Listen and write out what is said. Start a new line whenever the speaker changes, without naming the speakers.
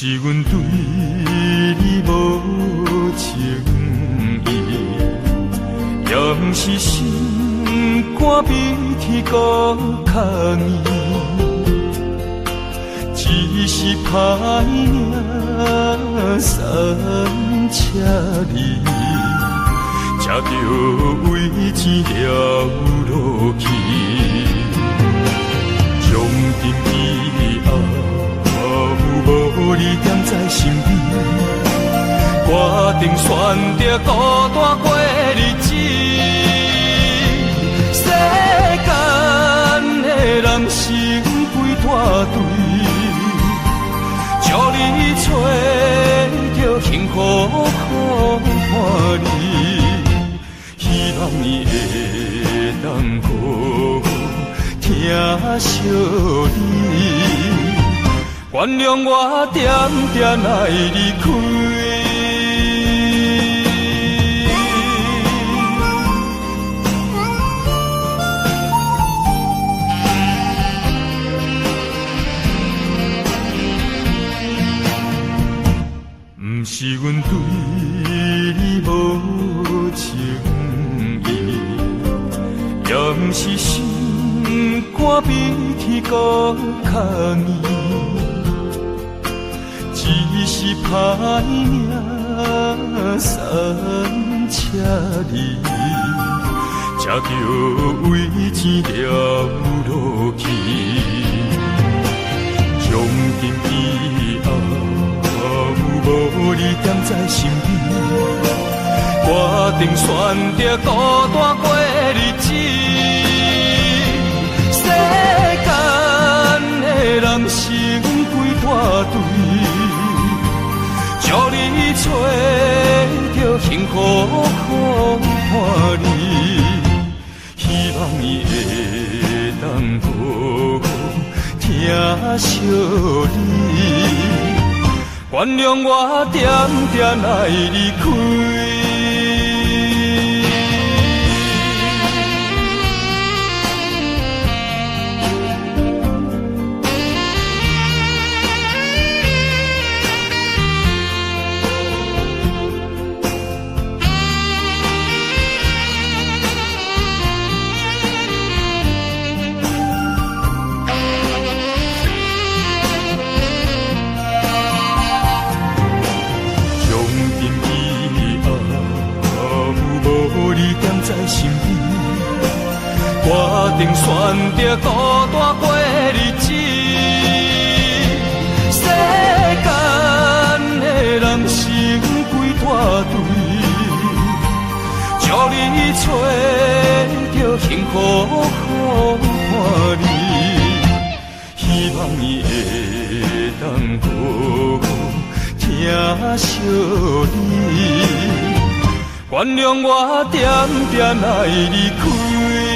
是阮对你无情意，也毋是心肝比天高较硬，只是歹命三车离，才着为钱了落去，将定以后。无你踮在身边，我定选择孤单过日子。世间的人生几大堆，祝你找着幸福好伴侣，希望你会当好听惜你。原谅我点点爱离开，不是阮对你无情意，也不是心肝比天高较硬。只是歹命三车离，才着为钱了落去。从今以后，无你踮在身边，我定选择孤单过日子。世间的人生几大堆。祝你找着幸福好伴侣，希望你会当好听惜你，原谅我点点爱离开。在身边，我定选择孤单过日子。世间的人生几大堆，祝你找着幸福好伴侣，希望你会当好听惜你。原谅我点点爱离开。